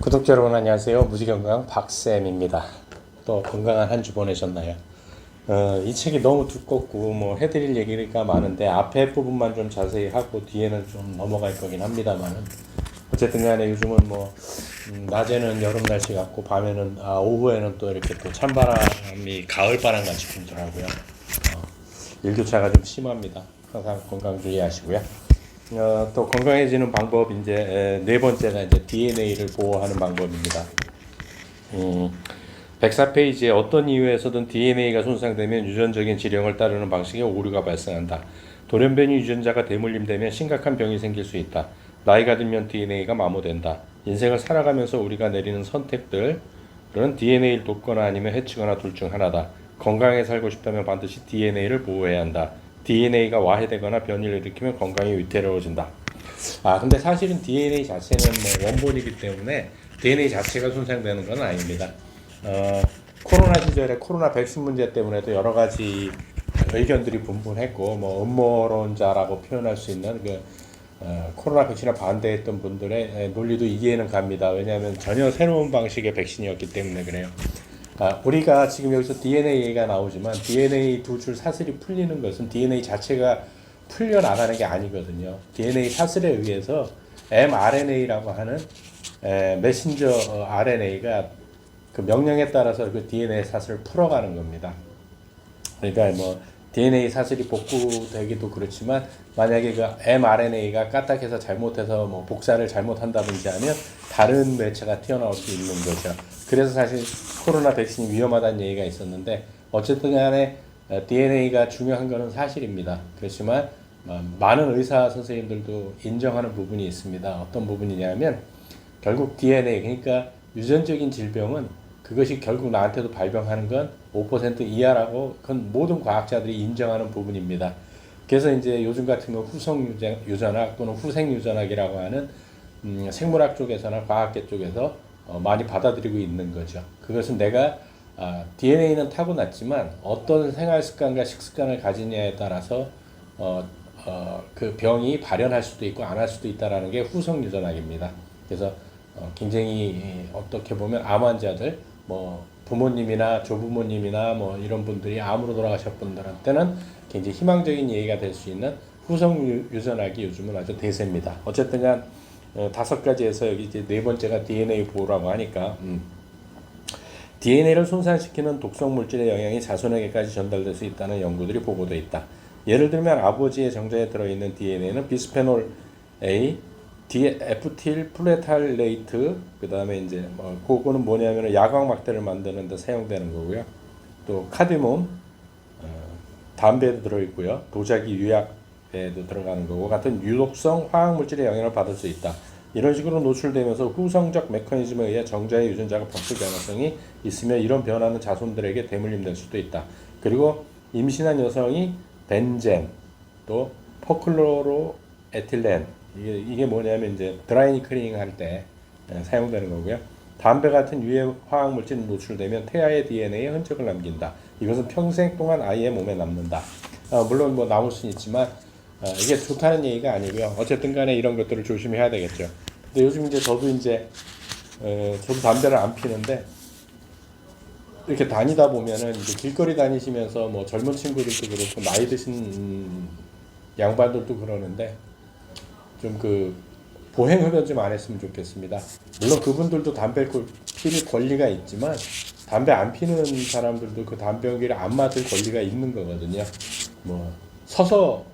구독자 여러분 안녕하세요. 무지건강 박쌤입니다. 또 건강한 한 주 보내셨나요? 이 책이 너무 두껍고 뭐 해드릴 얘기가 많은데 앞에 부분만 좀 자세히 하고 뒤에는 좀 넘어갈 거긴 합니다만은 어쨌든 간에 요즘은 뭐 낮에는 여름 날씨 같고 밤에는 오후에는 또 이렇게 또 찬바람이 가을바람 같이 불더라고요. 일교차가 좀 심합니다. 항상 건강 주의하시고요. 또 건강해지는 방법 이제 네 번째가 이제 DNA를 보호하는 방법입니다. 104페이지에 어떤 이유에서든 DNA가 손상되면 유전적인 지령을 따르는 방식에 오류가 발생한다. 돌연변이 유전자가 대물림되면 심각한 병이 생길 수 있다. 나이가 들면 DNA가 마모된다. 인생을 살아가면서 우리가 내리는 선택들은 DNA를 돕거나 아니면 해치거나 둘 중 하나다. 건강하게 살고 싶다면 반드시 DNA를 보호해야 한다. DNA가 와해되거나 변이를 일으키면 건강이 위태로워진다. 근데 사실은 DNA 자체는 뭐 원본이기 때문에 DNA 자체가 손상되는 건 아닙니다. 코로나 시절에 코로나 백신 문제 때문에도 여러 가지 의견들이 분분했고, 뭐 음모론자라고 표현할 수 있는 코로나 백신에 반대했던 분들의 논리도 이해는 갑니다. 왜냐하면 전혀 새로운 방식의 백신이었기 때문에 그래요. 우리가 지금 여기서 DNA가 나오지만 DNA 두 줄 사슬이 풀리는 것은 DNA 자체가 풀려나가는 게 아니거든요. DNA 사슬에 의해서 mRNA라고 하는 메신저 RNA가 그 명령에 따라서 그 DNA 사슬을 풀어가는 겁니다. 그러니까 뭐 DNA 사슬이 복구되기도 그렇지만 만약에 그 mRNA가 까딱해서 잘못해서 뭐 복사를 잘못한다든지 하면 다른 매체가 튀어나올 수 있는 거죠. 그래서 사실 코로나 백신이 위험하다는 얘기가 있었는데 어쨌든 간에 DNA가 중요한 것은 사실입니다. 그렇지만 많은 의사 선생님들도 인정하는 부분이 있습니다. 어떤 부분이냐면 결국 DNA, 그러니까 유전적인 질병은 그것이 결국 나한테도 발병하는 건 5% 이하라고 그건 모든 과학자들이 인정하는 부분입니다. 그래서 이제 요즘 같은 거 후성 유전학 또는 후생 유전학이라고 하는 생물학 쪽에서나 과학계 쪽에서 많이 받아들이고 있는 거죠. 그것은 내가 DNA는 타고났지만 어떤 생활 습관과 식습관을 가지냐에 따라서 그 병이 발현할 수도 있고 안 할 수도 있다라는 게 후성 유전학입니다. 그래서 굉장히 어떻게 보면 암 환자들, 뭐 부모님이나 조부모님이나 뭐 이런 분들이 암으로 돌아가셨던 분들한테는 굉장히 희망적인 얘기가 될 수 있는 후성 유전학이 요즘은 아주 대세입니다. 어쨌든간 5가지에서 여기 이제 네 번째가 DNA 보호라고 하니까 DNA를 손상시키는 독성 물질의 영향이 자손에게까지 전달될 수 있다는 연구들이 보고돼 있다. 예를 들면 아버지의 정자에 들어있는 DNA는 비스페놀 A, 디에프틸 플레탈레이트, 그 다음에 이제 그거는 뭐냐면 야광 막대를 만드는 데 사용되는 거고요. 또 카디몬, 담배에도 들어있고요. 도자기 유약에도 들어가는 거고 같은 유독성 화학 물질의 영향을 받을 수 있다. 이런 식으로 노출되면서 후성적 메커니즘에 의해 정자의 유전자가 바뀔 가능성이 있으며 이런 변화는 자손들에게 대물림될 수도 있다. 그리고 임신한 여성이 벤젠, 또 퍼클로로에틸렌, 이게 뭐냐면 이제 드라이니클링 할 때 사용되는 거고요. 담배 같은 유해 화학 물질이 노출되면 태아의 DNA에 흔적을 남긴다. 이것은 평생 동안 아이의 몸에 남는다. 물론 뭐 남을 수는 있지만 이게 좋다는 얘기가 아니고요. 어쨌든 간에 이런 것들을 조심해야 되겠죠. 근데 요즘 이제 저도 담배를 안 피는데 이렇게 다니다 보면은 이제 길거리 다니시면서 뭐 젊은 친구들도 그렇고 나이 드신 양반들도 그러는데 좀 그 보행 흡연 좀 안 했으면 좋겠습니다. 물론 그분들도 담배 피울 권리가 있지만 담배 안 피는 사람들도 그 담배 연기를 안 맡을 권리가 있는 거거든요. 뭐 서서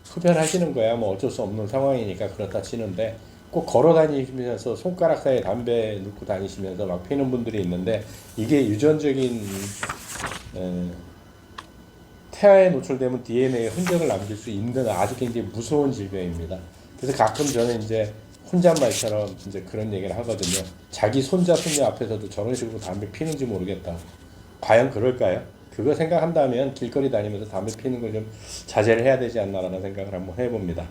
흡연하시는 거야 뭐 어쩔 수 없는 상황이니까 그렇다 치는데 꼭 걸어 다니시면서 손가락 사이에 담배 넣고 다니시면서 막 피는 분들이 있는데 이게 유전적인 태아에 노출되면 DNA에 흔적을 남길 수 있는 아주 굉장히 무서운 질병입니다. 그래서 가끔 저는 이제 혼잣말처럼 이제 그런 얘기를 하거든요. 자기 손자 손녀 앞에서도 저런 식으로 담배 피는지 모르겠다. 과연 그럴까요? 그거 생각한다면 길거리 다니면서 담배 피는 걸 좀 자제를 해야 되지 않나라는 생각을 한번 해봅니다.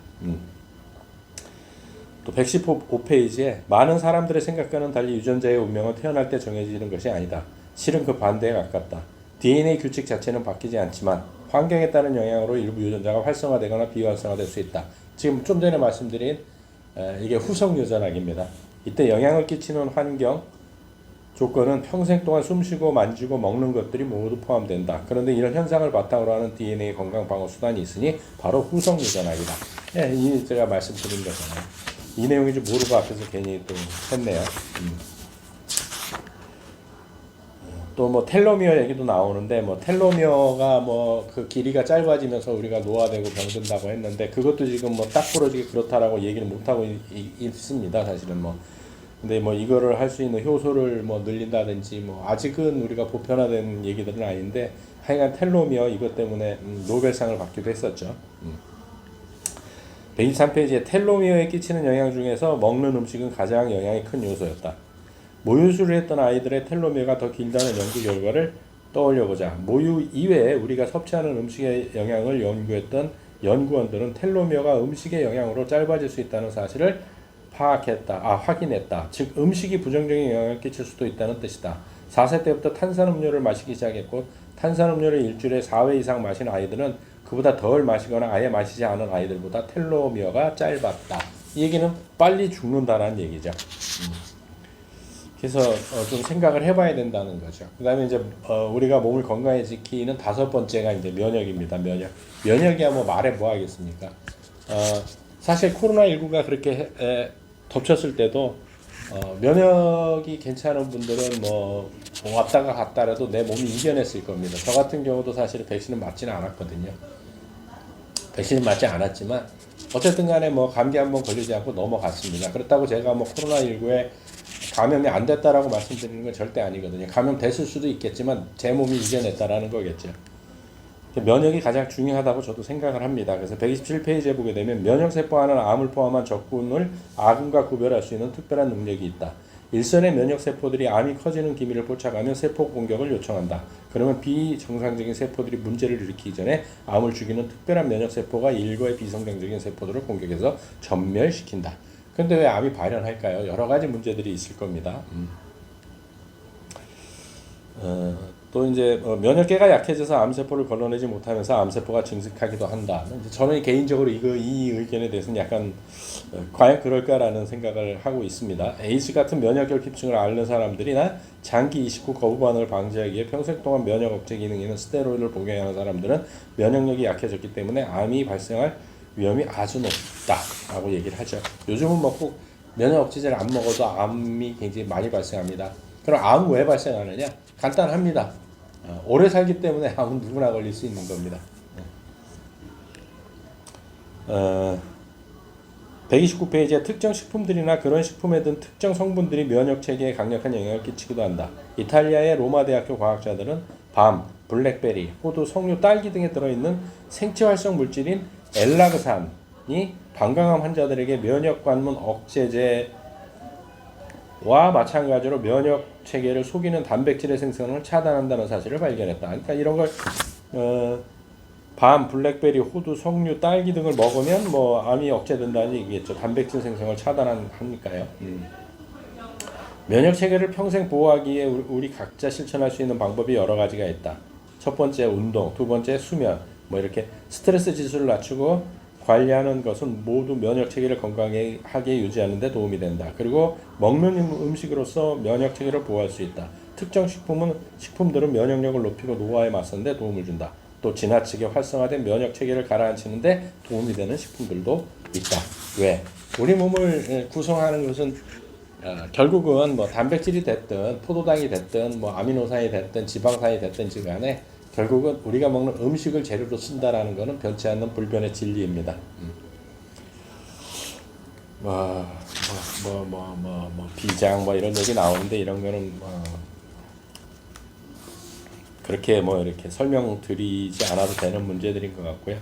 또 115페이지에 많은 사람들의 생각과는 달리 유전자의 운명은 태어날 때 정해지는 것이 아니다. 실은 그 반대에 가깝다. DNA 규칙 자체는 바뀌지 않지만 환경에 따른 영향으로 일부 유전자가 활성화되거나 비활성화될 수 있다. 지금 좀 전에 말씀드린 이게 후성 유전학입니다. 이때 영향을 끼치는 환경, 조건은 평생 동안 숨쉬고 만지고 먹는 것들이 모두 포함된다. 그런데 이런 현상을 바탕으로 하는 DNA 건강 방어 수단이 있으니 바로 후성 유전학이다. 예, 이 제가 말씀드린 거잖아요. 이 내용인지 모르고 앞에서 괜히 또 했네요. 또 뭐 텔로미어 얘기도 나오는데 뭐 텔로미어가 뭐 그 길이가 짧아지면서 우리가 노화되고 병든다고 했는데 그것도 지금 뭐 딱 부러지게 그렇다라고 얘기를 못 하고 있습니다. 사실은 뭐 근데 뭐 이거를 할 수 있는 효소를 뭐 늘린다든지 뭐 아직은 우리가 보편화된 얘기들은 아닌데 하여간 텔로미어 이것 때문에 노벨상을 받기도 했었죠. 123페이지에 텔로미어에 끼치는 영향 중에서 먹는 음식은 가장 영향이 큰 요소였다. 모유수를 했던 아이들의 텔로미어가 더 길다는 연구 결과를 떠올려보자. 모유 이외에 우리가 섭취하는 음식의 영향을 연구했던 연구원들은 텔로미어가 음식의 영향으로 짧아질 수 있다는 사실을 확인했다. 즉 음식이 부정적인 영향을 끼칠 수도 있다는 뜻이다. 4세 때부터 탄산음료를 마시기 시작했고 탄산음료를 일주일에 4회 이상 마신 아이들은 그보다 덜 마시거나 아예 마시지 않은 아이들보다 텔로미어가 짧았다. 이 얘기는 빨리 죽는다는 얘기죠. 그래서 좀 생각을 해봐야 된다는 거죠. 그다음에 이제 우리가 몸을 건강히 지키는 다섯 번째가 이제 면역입니다. 면역이야 뭐 말해 뭐 하겠습니까? 사실 코로나19가 그렇게 덮쳤을 때도 면역이 괜찮은 분들은 뭐 왔다가 갔다라도 내 몸이 이겨냈을 겁니다. 저 같은 경우도 사실 백신을 맞지는 않았거든요. 백신을 맞지 않았지만 어쨌든 간에 뭐 감기 한번 걸리지 않고 넘어갔습니다. 그렇다고 제가 뭐 코로나19에 감염이 안 됐다라고 말씀드리는 건 절대 아니거든요. 감염됐을 수도 있겠지만 제 몸이 이겨냈다라는 거겠죠. 면역이 가장 중요하다고 저도 생각을 합니다. 그래서 127페이지에 보게 되면 면역세포와는 암을 포함한 적군을 아군과 구별할 수 있는 특별한 능력이 있다. 일선의 면역세포들이 암이 커지는 기미를 포착하면 세포 공격을 요청한다. 그러면 비정상적인 세포들이 문제를 일으키기 전에 암을 죽이는 특별한 면역세포가 일거의 비정상적인 세포들을 공격해서 전멸시킨다. 근데 왜 암이 발현할까요? 여러 가지 문제들이 있을 겁니다. 또 이제 면역계가 약해져서 암세포를 걸러내지 못하면서 암세포가 증식하기도 한다. 저는 개인적으로 이 의견에 대해서는 약간 과연 그럴까라는 생각을 하고 있습니다. 에이즈 같은 면역결핍증을 앓는 사람들이나 장기 이식 후 거부 반응을 방지하기 위해 평생 동안 면역 억제 기능이 있는 스테로이드를 복용하는 사람들은 면역력이 약해졌기 때문에 암이 발생할 위험이 아주 높다라고 얘기를 하죠. 요즘은 뭐 꼭 면역 억제제를 안 먹어도 암이 굉장히 많이 발생합니다. 그럼 암은 왜 발생하느냐? 간단합니다. 오래 살기 때문에 암은 누구나 걸릴 수 있는 겁니다. 129페이지에 특정 식품들이나 그런 식품에 든 특정 성분들이 면역 체계에 강력한 영향을 끼치기도 한다. 이탈리아의 로마 대학교 과학자들은 밤, 블랙베리, 호두, 석류, 딸기 등에 들어있는 생체 활성 물질인 엘라그산이 방광암 환자들에게 면역 관문 억제제와 마찬가지로 면역 체계를 속이는 단백질의 생성을 차단한다는 사실을 발견했다. 그러니까 이런 걸 밤, 블랙베리, 호두, 석류, 딸기 등을 먹으면 뭐 암이 억제된다는 얘기겠죠. 단백질 생성을 차단하니까요. 면역 체계를 평생 보호하기 위해 우리 각자 실천할 수 있는 방법이 여러 가지가 있다. 첫 번째 운동, 두 번째 수면, 뭐 이렇게 스트레스 지수를 낮추고 관리하는 것은 모두 면역 체계를 건강하게 유지하는 데 도움이 된다. 그리고 먹는 음식으로서 면역 체계를 보호할 수 있다. 특정 식품들은 면역력을 높이고 노화에 맞서는 데 도움을 준다. 또 지나치게 활성화된 면역 체계를 가라앉히는 데 도움이 되는 식품들도 있다. 왜? 우리 몸을 구성하는 것은 결국은 뭐 단백질이 됐든 포도당이 됐든 뭐 아미노산이 됐든 지방산이 됐든지 간에 결국은 우리가 먹는 음식을 재료로 쓴다라는 것은 변치 않는 불변의 진리입니다. 비장 뭐 이런 얘기 나오는데 이런 거는 그렇게 뭐 이렇게 설명드리지 않아도 되는 문제들인 것 같고요.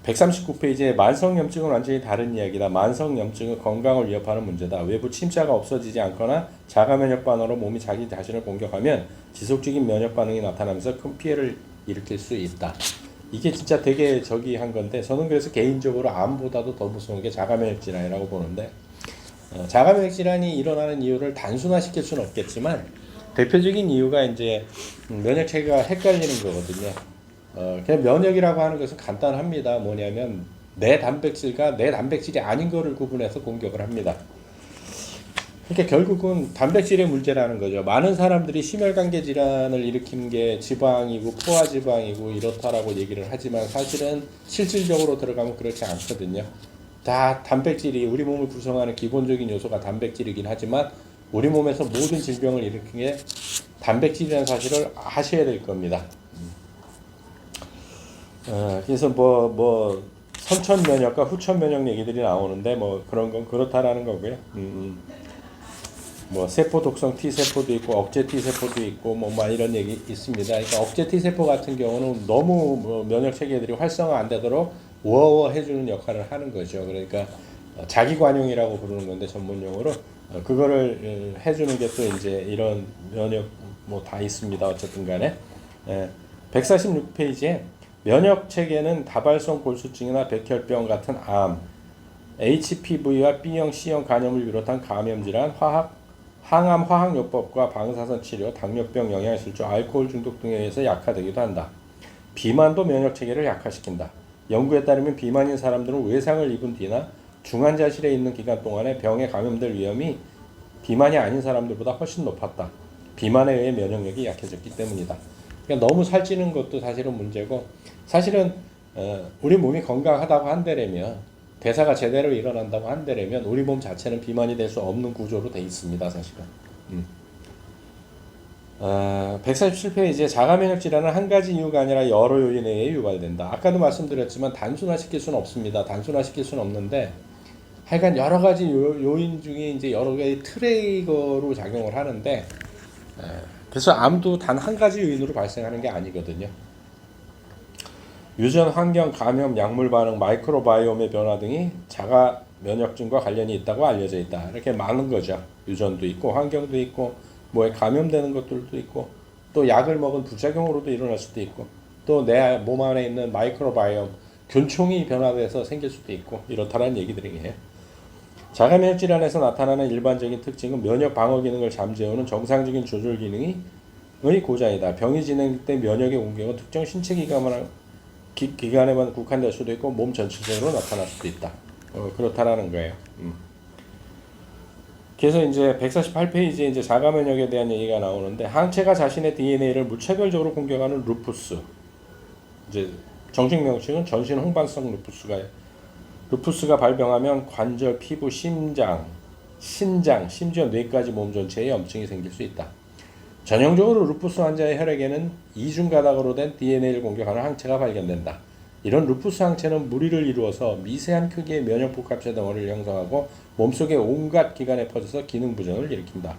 139페이지에 만성염증은 완전히 다른 이야기다. 만성염증은 건강을 위협하는 문제다. 외부 침자가 없어지지 않거나 자가면역 반응으로 몸이 자기 자신을 공격하면 지속적인 면역 반응이 나타나면서 큰 피해를 일으킬 수 있다. 이게 진짜 되게 저기한 건데 저는 그래서 개인적으로 암보다도 더 무서운 게 자가면역 질환이라고 보는데 자가면역 질환이 일어나는 이유를 단순화시킬 수는 없겠지만 대표적인 이유가 이제 면역 체계가 헷갈리는 거거든요. 그냥 면역이라고 하는 것은 간단합니다. 뭐냐면 내 단백질과 내 단백질이 아닌 거를 구분해서 공격을 합니다. 그러니까 결국은 단백질의 문제라는 거죠. 많은 사람들이 심혈관계 질환을 일으키는 게 지방이고 포화지방이고 이렇다라고 얘기를 하지만 사실은 실질적으로 들어가면 그렇지 않거든요. 다 단백질이 우리 몸을 구성하는 기본적인 요소가 단백질이긴 하지만 우리 몸에서 모든 질병을 일으키는 게 단백질이라는 사실을 아셔야 될 겁니다. 그래서 뭐 선천 면역과 후천 면역 얘기들이 나오는데 뭐 그런 건 그렇다라는 거고요. 뭐 세포 독성 T 세포도 있고 억제 T 세포도 있고 뭐 이런 얘기 있습니다. 그러니까 억제 T 세포 같은 경우는 너무 뭐 면역 체계들이 활성화 안 되도록 우어워 해주는 역할을 하는 거죠. 그러니까 자기 관용이라고 부르는 건데 전문용어로 그거를 해주는 게 또 이제 이런 면역 뭐 다 있습니다. 어쨌든 간에 146페이지에 면역 체계는 다발성 골수증이나 백혈병 같은 암, HPV와 B형, C형 간염을 비롯한 감염 질환, 항암 화학요법과 방사선 치료, 당뇨병, 영양실조, 알코올 중독 등에 의해서 약화되기도 한다. 비만도 면역 체계를 약화시킨다. 연구에 따르면 비만인 사람들은 외상을 입은 뒤나 중환자실에 있는 기간 동안에 병에 감염될 위험이 비만이 아닌 사람들보다 훨씬 높았다. 비만에 의해 면역력이 약해졌기 때문이다. 그러니까 너무 살찌는 것도 사실은 문제고, 사실은 우리 몸이 건강하다고 한다면, 대사가 제대로 일어난다고 한다면 우리 몸 자체는 비만이 될 수 없는 구조로 돼 있습니다, 사실은. 147페이지에 자가면역 질환은 한 가지 이유가 아니라 여러 요인에 의해 유발된다. 아까도 말씀드렸지만 단순화시킬 수는 없습니다. 단순화시킬 수는 없는데 하여간 여러 가지 요인 중에 이제 여러 가지 트리거로 작용을 하는데, 그래서 암도 단 한 가지 요인으로 발생하는 게 아니거든요. 유전, 환경, 감염, 약물 반응, 마이크로바이옴의 변화 등이 자가 면역증과 관련이 있다고 알려져 있다. 이렇게 많은 거죠. 유전도 있고 환경도 있고 뭐에 감염되는 것들도 있고 또 약을 먹은 부작용으로도 일어날 수도 있고 또 내 몸 안에 있는 마이크로바이옴, 균총이 변화돼서 생길 수도 있고 이렇다라는 얘기들이에요. 자가 면역 질환에서 나타나는 일반적인 특징은 면역 방어 기능을 잠재우는 정상적인 조절 기능의 고장이다. 병이 진행될 때 면역의 공격은 특정 신체 기관에만 국한될 수도 있고 몸 전체적으로 나타날 수도 있다. 그렇다라는 거예요. 그래서 이제 148페이지에 이제 자가 면역에 대한 얘기가 나오는데, 항체가 자신의 DNA를 무차별적으로 공격하는 루푸스. 이제 정식 명칭은 전신 홍반성 루푸스가 발병하면 관절, 피부, 심장, 신장, 심지어 뇌까지 몸 전체에 염증이 생길 수 있다. 전형적으로 루푸스 환자의 혈액에는 이중 가닥으로 된 DNA를 공격하는 항체가 발견된다. 이런 루푸스 항체는 무리를 이루어서 미세한 크기의 면역 복합체 덩어리를 형성하고 몸속의 온갖 기관에 퍼져서 기능 부전을 일으킨다.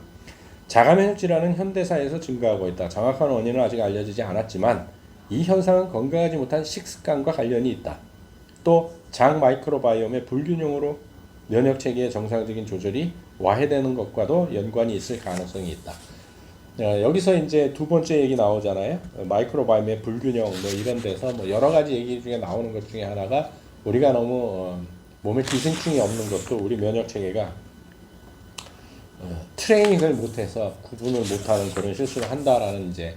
자가 면역 질환은 현대사에서 증가하고 있다. 정확한 원인은 아직 알려지지 않았지만 이 현상은 건강하지 못한 식습관과 관련이 있다. 또 장 마이크로바이옴의 불균형으로 면역 체계의 정상적인 조절이 와해되는 것과도 연관이 있을 가능성이 있다. 여기서 이제 두 번째 얘기 나오잖아요. 마이크로바이옴의 불균형 뭐 이런 데서 뭐 여러 가지 얘기 중에 나오는 것 중에 하나가 우리가 너무 몸에 기생충이 없는 것도 우리 면역 체계가 트레이닝을 못해서 구분을 못하는 그런 실수를 한다라는 이제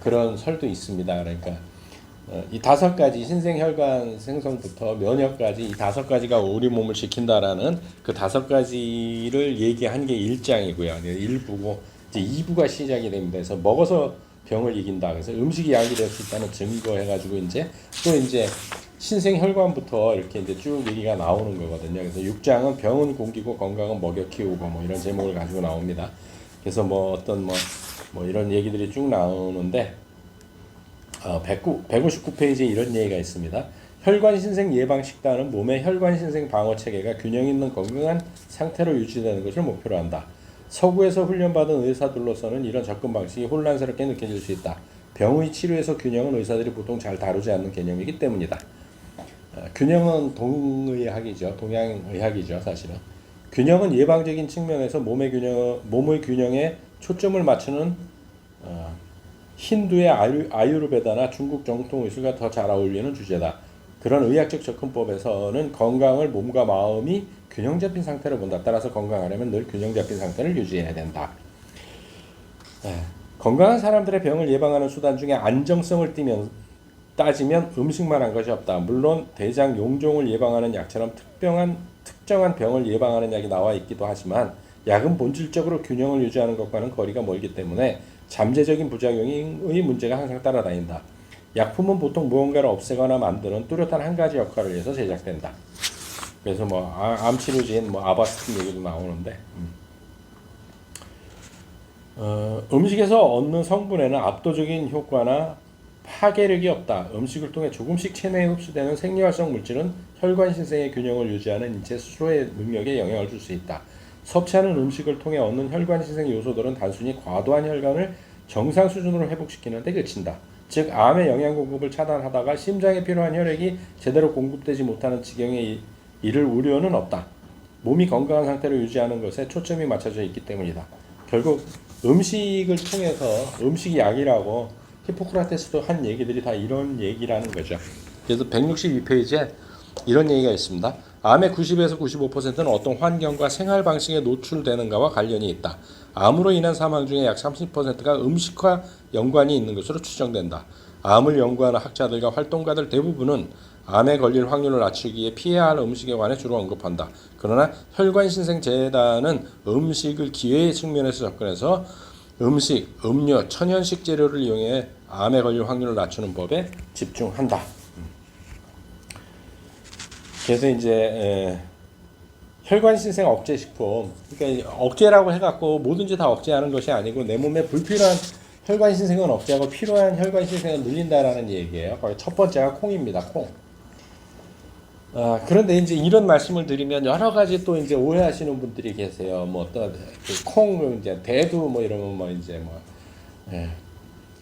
그런 설도 있습니다. 그러니까 이 5가지 신생혈관 생성부터 면역까지 이 5가지가 우리 몸을 지킨다라는 그 5가지를 얘기한 게 1장이고요. 1부고 이제 2부가 시작이 됩니다. 그래서 먹어서 병을 이긴다. 그래서 음식이 약이 될 수 있다는 증거 해가지고 이제 또 이제 신생혈관부터 이렇게 이제 쭉 얘기가 나오는 거거든요. 그래서 6장은 병은 공기고 건강은 먹여 키우고 뭐 이런 제목을 가지고 나옵니다. 그래서 뭐 어떤 뭐 이런 얘기들이 쭉 나오는데 159페이지에 이런 얘기가 있습니다. 혈관 신생 예방 식단은 몸의 혈관 신생 방어 체계가 균형 있는 건강한 상태로 유지되는 것을 목표로 한다. 서구에서 훈련받은 의사들로서는 이런 접근 방식이 혼란스럽게 느껴질 수 있다. 병의 치료에서 균형은 의사들이 보통 잘 다루지 않는 개념이기 때문이다. 균형은 동의학이죠. 동양의학이죠, 사실은. 균형은 예방적인 측면에서 몸의 균형에 초점을 맞추는 힌두의 아유르베다나 중국 정통 의술과 더 잘 어울리는 주제다. 그런 의학적 접근법에서는 건강을 몸과 마음이 균형 잡힌 상태로 본다. 따라서 건강하려면 늘 균형 잡힌 상태를 유지해야 된다. 건강한 사람들의 병을 예방하는 수단 중에 안정성을 따지면 음식만 한 것이 없다. 물론 대장 용종을 예방하는 약처럼 특정한 병을 예방하는 약이 나와 있기도 하지만 약은 본질적으로 균형을 유지하는 것과는 거리가 멀기 때문에 잠재적인 부작용의 문제가 항상 따라다닌다. 약품은 보통 무언가를 없애거나 만드는 뚜렷한 한 가지 역할을 위해서 제작된다. 그래서 뭐 암치료제인 뭐 아바스틴 얘기도 나오는데 음식에서 얻는 성분에는 압도적인 효과나 파괴력이 없다. 음식을 통해 조금씩 체내에 흡수되는 생리활성 물질은 혈관 신생의 균형을 유지하는 인체 스스로의 능력에 영향을 줄 수 있다. 섭취하는 음식을 통해 얻는 혈관 신생 요소들은 단순히 과도한 혈관을 정상 수준으로 회복시키는 데 그친다. 즉 암의 영양 공급을 차단하다가 심장에 필요한 혈액이 제대로 공급되지 못하는 지경에 이를 우려는 없다. 몸이 건강한 상태로 유지하는 것에 초점이 맞춰져 있기 때문이다. 결국 음식을 통해서 음식이 약이라고 히포크라테스도 한 얘기들이 다 이런 얘기라는 거죠. 그래서 162페이지에 이런 얘기가 있습니다. 암의 90에서 95%는 어떤 환경과 생활 방식에 노출되는가와 관련이 있다. 암으로 인한 사망 중에 약 30%가 음식과 연관이 있는 것으로 추정된다. 암을 연구하는 학자들과 활동가들 대부분은 암에 걸릴 확률을 낮추기 위해 피해야 할 음식에 관해 주로 언급한다. 그러나 혈관신생재단은 음식을 기회의 측면에서 접근해서 음식, 음료, 천연식 재료를 이용해 암에 걸릴 확률을 낮추는 법에 집중한다. 그래서 이제 혈관신생 억제식품, 그러니까 억제라고 해갖고 뭐든지 다 억제하는 것이 아니고 내 몸에 불필요한 혈관신생은 억제하고 필요한 혈관신생은 늘린다라는 얘기예요. 거기 첫 번째가 콩입니다. 콩. 그런데 이제 이런 말씀을 드리면 여러 가지 또 이제 오해하시는 분들이 계세요. 뭐 또 콩 이제 대두 뭐 이러면 뭐 이제 뭐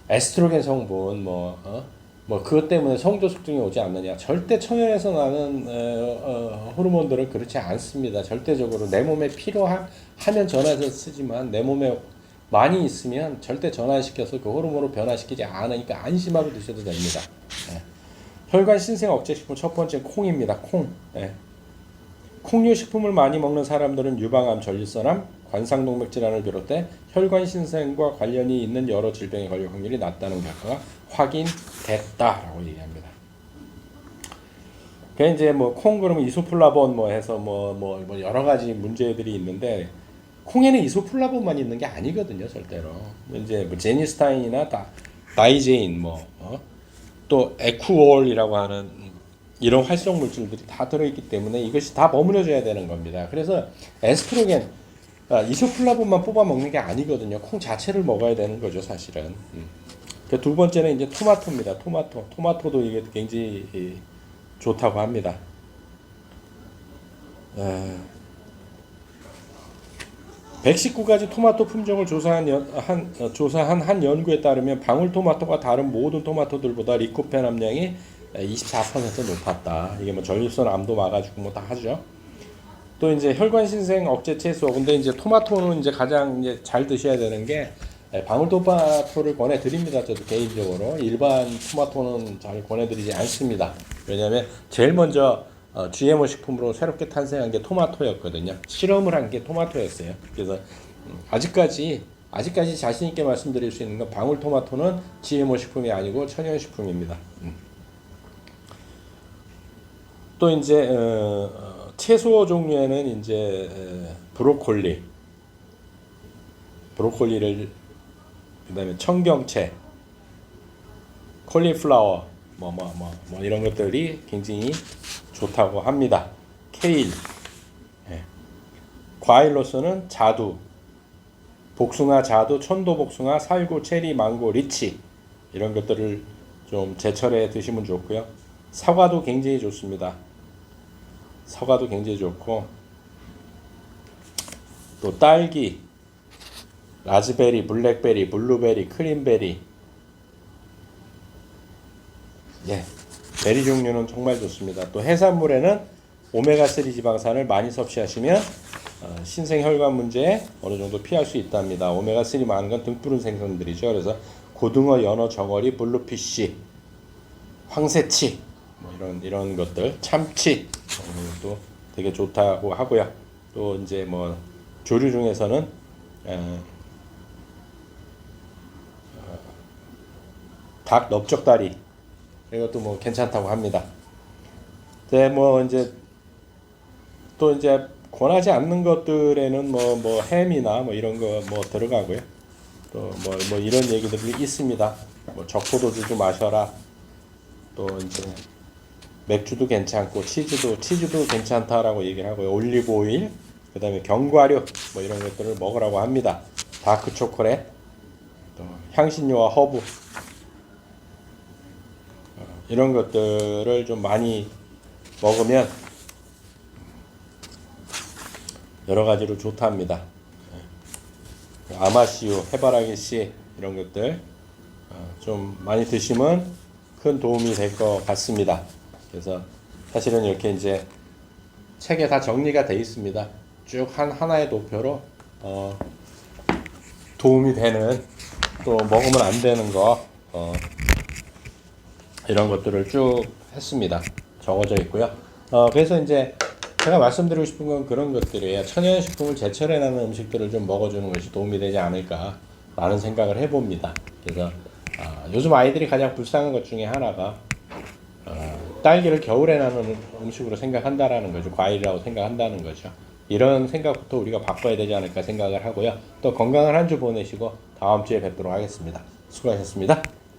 에스트로겐 성분 뭐 그것 때문에 성도 숙증이 오지 않느냐. 절대 천연에서 나는 호르몬들은 그렇지 않습니다. 절대적으로 내 몸에 필요하면 전화해서 쓰지만 내 몸에 많이 있으면 절대 전환시켜서 그 호르몬으로 변화시키지 않으니까 안심하고 드셔도 됩니다. 혈관 신생 억제식품 첫 번째 콩입니다. 콩. 콩류 식품을 많이 먹는 사람들은 유방암, 전립선암, 관상동맥 질환을 비롯해 혈관 신생과 관련이 있는 여러 질병에 걸릴 확률이 낮다는 결과가 확인됐다라고 얘기합니다. 그 이제 뭐 콩 그러면 이소플라본 뭐 해서 뭐 여러 가지 문제들이 있는데 콩에는 이소플라본만 있는 게 아니거든요, 절대로. 이제 뭐 제니스타인이나 다이제인 또 에쿠올이라고 하는 이런 활성 물질들이 다 들어있기 때문에 이것이 다 버무려져야 되는 겁니다. 그래서 에스트로겐, 이소플라본만 뽑아 먹는 게 아니거든요. 콩 자체를 먹어야 되는 거죠, 사실은. 그 두 번째는 이제 토마토입니다. 토마토도 이게 굉장히 좋다고 합니다. 119가지 토마토 품종을 조사한 한 연구에 따르면 방울토마토가 다른 모든 토마토들보다 리코펜 함량이 24% 높았다. 이게 뭐 전립선 암도 막아주고 뭐 다 하죠. 또 이제 혈관신생 억제 채소. 근데 이제 토마토는 이제 가장 이제 잘 드셔야 되는 게 방울토마토를 권해드립니다. 저도 개인적으로 일반 토마토는 잘 권해드리지 않습니다. 왜냐하면 제일 먼저 GMO 식품으로 새롭게 탄생한 게 토마토였거든요. 실험을 한 게 토마토였어요. 그래서 아직까지 자신 있게 말씀드릴 수 있는 건 방울토마토는 GMO 식품이 아니고 천연 식품입니다. 또 이제 채소 종류에는 이제 브로콜리를 그다음에 청경채, 콜리플라워 뭐 이런 것들이 굉장히 좋다고 합니다. 케일, 과일로서는 자두, 복숭아, 자두, 천도복숭아, 살구, 체리, 망고, 리치 이런 것들을 좀 제철에 드시면 좋고요. 사과도 굉장히 좋습니다. 사과도 굉장히 좋고 또 딸기, 라즈베리, 블랙베리, 블루베리, 크림베리 베리 종류는 정말 좋습니다. 또 해산물에는 오메가3 지방산을 많이 섭취하시면 신생혈관 문제에 어느 정도 피할 수 있답니다. 오메가3 많은 건 등푸른 생선들이죠. 그래서 고등어, 연어, 정어리, 블루피쉬, 황새치 뭐 이런 것들, 참치 또 되게 좋다고 하고요. 또 이제 뭐 조류 중에서는 닭 넓적다리 이것도 뭐 괜찮다고 합니다. 네, 뭐 이제 또 이제 권하지 않는 것들에는 뭐 햄이나 뭐 이런 거 뭐 들어가고요. 또 뭐 이런 얘기들이 있습니다. 뭐 적포도주도 마셔라. 또 이제 맥주도 괜찮고 치즈도 괜찮다라고 얘기를 하고요. 올리브 오일, 그다음에 견과류 뭐 이런 것들을 먹으라고 합니다. 다크 초콜릿, 또 향신료와 허브 이런 것들을 좀 많이 먹으면 여러 가지로 좋답니다. 아마씨유, 해바라기 씨 이런 것들 좀 많이 드시면 큰 도움이 될 것 같습니다. 그래서 사실은 이렇게 이제 책에 다 정리가 돼 있습니다. 쭉 하나의 도표로 도움이 되는 또 먹으면 안 되는 거 이런 것들을 쭉 했습니다. 적어져 있고요. 그래서 이제 제가 말씀드리고 싶은 건 그런 것들이에요. 천연식품을 제철해내는 음식들을 좀 먹어주는 것이 도움이 되지 않을까라는 생각을 해봅니다. 그래서 요즘 아이들이 가장 불쌍한 것 중에 하나가 딸기를 겨울에 나는 음식으로 생각한다라는 거죠. 과일이라고 생각한다는 거죠. 이런 생각부터 우리가 바꿔야 되지 않을까 생각을 하고요. 또 건강한 한 주 보내시고 다음 주에 뵙도록 하겠습니다. 수고하셨습니다.